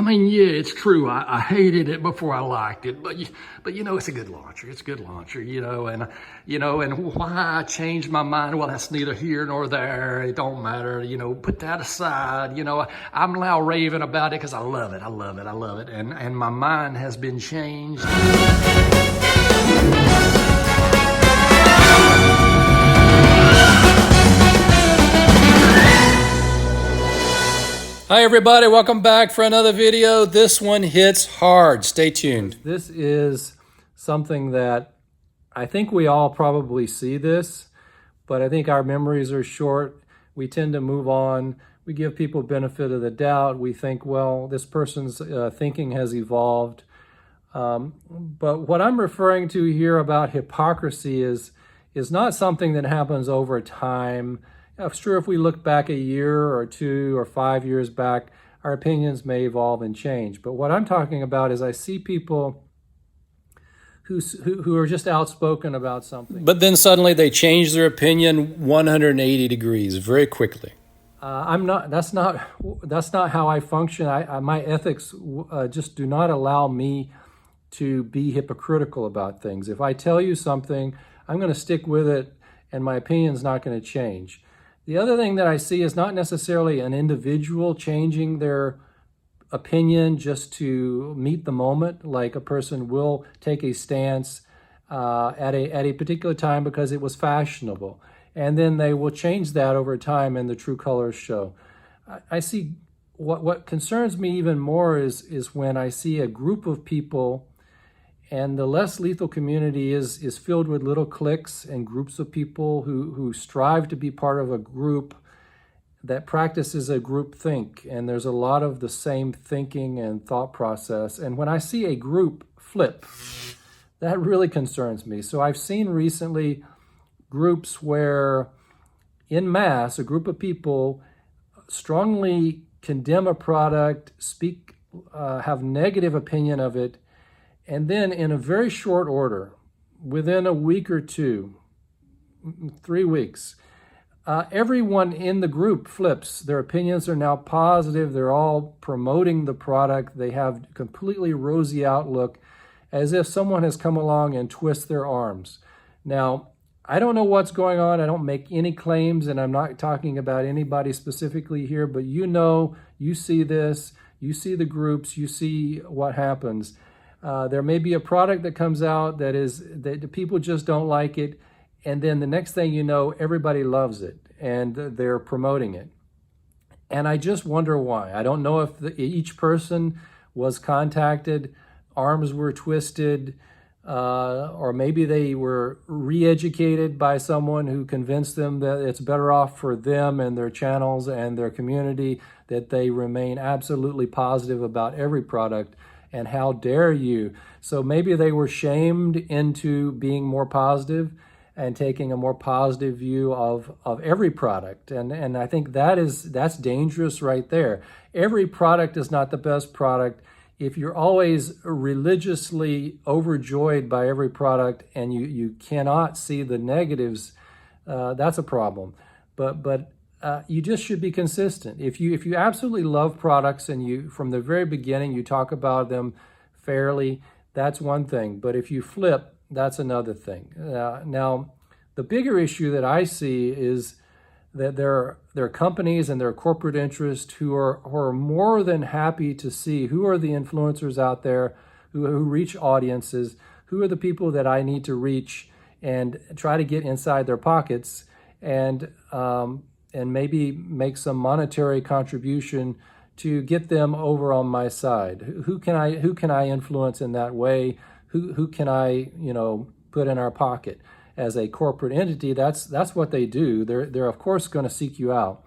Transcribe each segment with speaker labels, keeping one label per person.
Speaker 1: mean, yeah, it's true. I hated it before I liked it, but it's a good launcher. It's a good launcher, and why I changed my mind. Well, that's neither here nor there. It don't matter. Put that aside. I'm now raving about it because I love it. I love it. I love it. And my mind has been changed. Hi everybody, welcome back for another video. This one hits hard. Stay tuned. This is something that I think we all probably see this, but I think our memories are short. We tend to move on. We give people benefit of the doubt. We think, well, this person's thinking has evolved. But what I'm referring to here about hypocrisy is not something that happens over time. Sure, if we look back a year or 2 or 5 years back, our opinions may evolve and change. But what I'm talking about is I see people who are just outspoken about something. But then suddenly they change their opinion 180 degrees very quickly. That's not how I function. My ethics just do not allow me to be hypocritical about things. If I tell you something, I'm going to stick with it, and my opinion's not going to change. The other thing that I see is not necessarily an individual changing their opinion just to meet the moment. Like a person will take a stance at a particular time because it was fashionable, and then they will change that over time and the true colors show. I see what concerns me even more is when I see a group of people, and the less lethal community is filled with little cliques and groups of people who strive to be part of a group that practices a group think. And there's a lot of the same thinking and thought process. And when I see a group flip, that really concerns me. So I've seen recently groups where, en masse, a group of people strongly condemn a product, have negative opinion of it, and then in a very short order, within a week or 2, 3 weeks, everyone in the group flips. Their opinions are now positive. They're all promoting the product. They have completely rosy outlook, as if someone has come along and twist their arms. Now, I don't know what's going on. I don't make any claims, and I'm not talking about anybody specifically here, but you see this, you see the groups, you see what happens. There may be a product that comes out that people just don't like it, and then the next thing you know, everybody loves it and they're promoting it. And I just wonder why. I don't know if each person was contacted, arms were twisted, or maybe they were re-educated by someone who convinced them that it's better off for them and their channels and their community that they remain absolutely positive about every product. And how dare you? So maybe they were shamed into being more positive and taking a more positive view of every product. And I think that's dangerous right there. Every product is not the best product. If you're always religiously overjoyed by every product and you cannot see the negatives, that's a problem. But you just should be consistent. If you absolutely love products and you, from the very beginning, you talk about them fairly, that's one thing. But if you flip, that's another thing. Now, the bigger issue that I see is that there are companies and there are corporate interests who are more than happy to see who are the influencers out there who reach audiences, who are the people that I need to reach, and try to get inside their pockets and maybe make some monetary contribution to get them over on my side. Who can I influence in that way? Who can I put in our pocket? As a corporate entity, that's what they do. They're of course going to seek you out.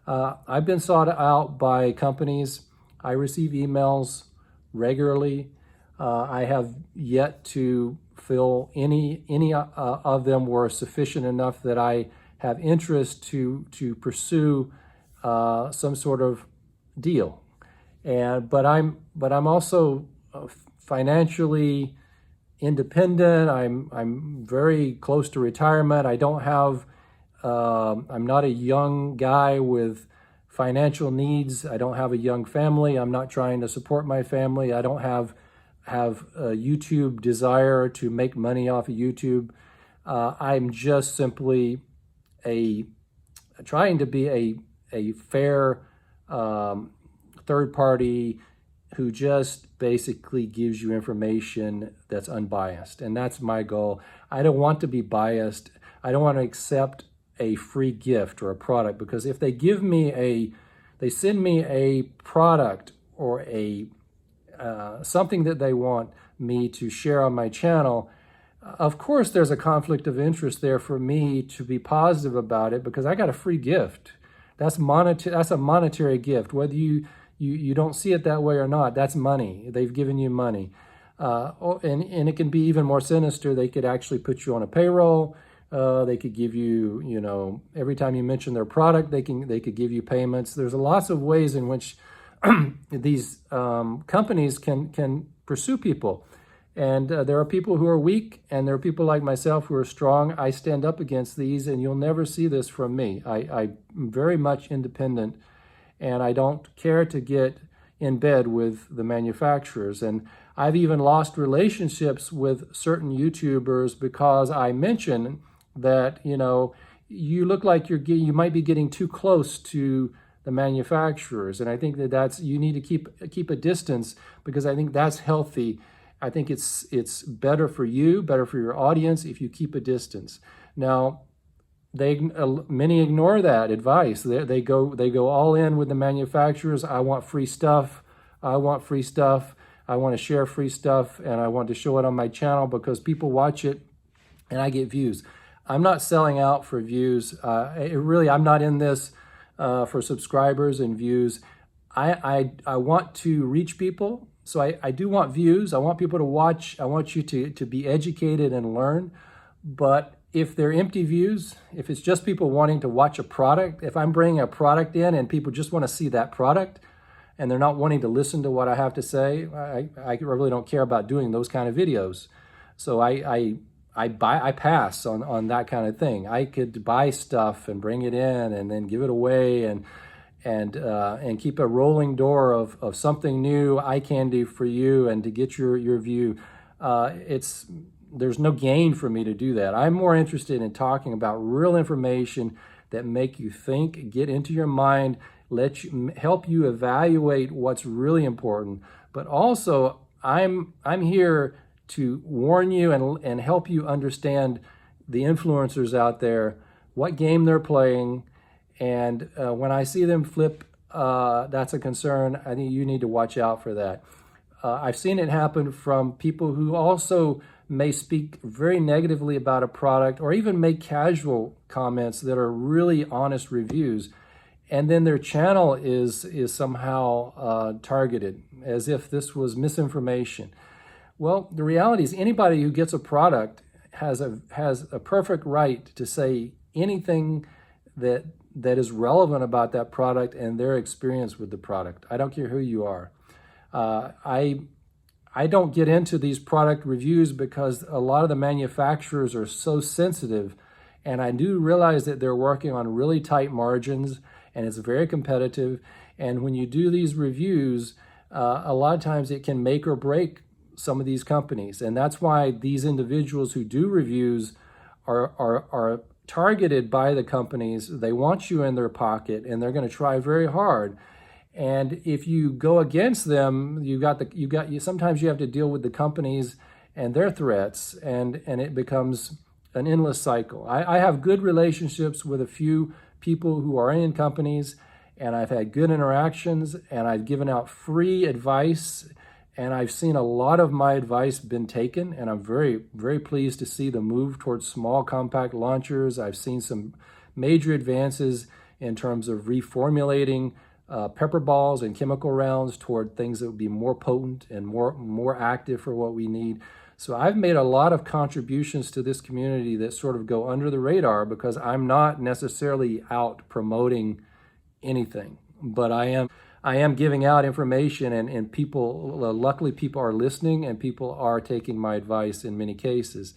Speaker 1: I've been sought out by companies. I receive emails regularly. I have yet to feel any of them were sufficient enough that I have interest to pursue some sort of deal. But I'm also financially independent. I'm very close to retirement. I don't have. I'm not a young guy with financial needs. I don't have a young family. I'm not trying to support my family. I don't have a YouTube desire to make money off of YouTube. I'm just simply trying to be a fair third party who just basically gives you information that's unbiased. And that's my goal. I don't want to be biased. I don't want to accept a free gift or a product, because if they they send me a product or something that they want me to share on my channel, of course there's a conflict of interest there for me to be positive about it, because I got a free gift. That's a monetary gift. Whether you don't see it that way or not, that's money. They've given you money. And it can be even more sinister. They could actually put you on a payroll. They could give you, every time you mention their product, they could give you payments. There's lots of ways in which these companies can pursue people. And there are people who are weak, and there are people like myself who are strong. I stand up against these, and you'll never see this from me. I'm very much independent, and I don't care to get in bed with the manufacturers. And I've even lost relationships with certain YouTubers because I mention that, you look like you might be getting too close to the manufacturers. And I think that you need to keep a distance, because I think that's healthy. I think it's better for you, better for your audience if you keep a distance. Now, many ignore that advice. They go all in with the manufacturers. I want free stuff. I want free stuff. I want to share free stuff, and I want to show it on my channel because people watch it and I get views. I'm not selling out for views. I'm not in this for subscribers and views. I want to reach people. So I do want views. I want people to watch. I want you to be educated and learn. But if they're empty views, if it's just people wanting to watch a product, if I'm bringing a product in and people just want to see that product and they're not wanting to listen to what I have to say, I really don't care about doing those kind of videos. So I pass on that kind of thing. I could buy stuff and bring it in and then give it away and keep a rolling door of something new I can do for you and to get your view. There's no gain for me to do that. I'm more interested in talking about real information that make you think, get into your mind, help you evaluate what's really important. But also, I'm here to warn you and help you understand the influencers out there, what game they're playing. And when I see them flip, that's a concern. I think you need to watch out for that. I've seen it happen from people who also may speak very negatively about a product or even make casual comments that are really honest reviews. And then their channel is somehow targeted as if this was misinformation. Well, the reality is anybody who gets a product has a perfect right to say anything that is relevant about that product and their experience with the product. I don't care who you are. I don't get into these product reviews because a lot of the manufacturers are so sensitive, and I do realize that they're working on really tight margins and it's very competitive. And when you do these reviews, a lot of times it can make or break some of these companies. And that's why these individuals who do reviews are targeted by the companies. They want you in their pocket and they're going to try very hard. And if you go against them, sometimes you have to deal with the companies and their threats, and it becomes an endless cycle. I have good relationships with a few people who are in companies, and I've had good interactions, and I've given out free advice, and I've seen a lot of my advice been taken, and I'm very, very pleased to see the move towards small compact launchers. I've seen some major advances in terms of reformulating pepper balls and chemical rounds toward things that would be more potent and more active for what we need. So I've made a lot of contributions to this community that sort of go under the radar because I'm not necessarily out promoting anything, but I am giving out information, and people, luckily people are listening and people are taking my advice in many cases.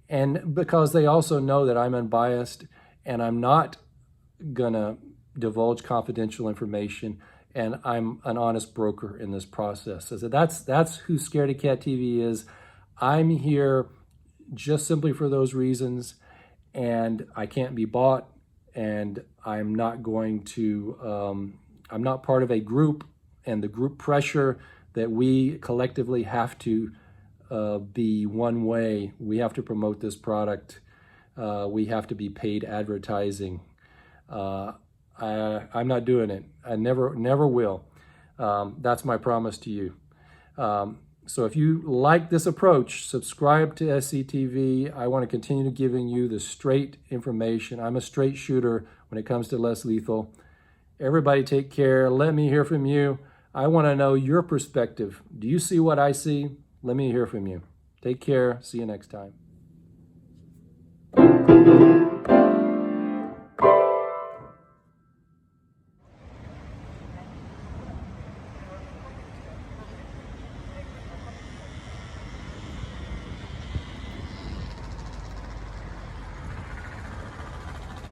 Speaker 1: And because they also know that I'm unbiased and I'm not gonna divulge confidential information, and I'm an honest broker in this process. So that's who Scaredy Cat TV is. I'm here just simply for those reasons, and I can't be bought, and I'm not going to, I'm not part of a group, and the group pressure that we collectively have to be one way. We have to promote this product. We have to be paid advertising. I'm not doing it. I never will. That's my promise to you. So if you like this approach, subscribe to SCTV. I want to continue giving you the straight information. I'm a straight shooter when it comes to less lethal. Everybody take care. Let me hear from you. I want to know your perspective. Do you see what I see? Let me hear from you. Take care. See you next time.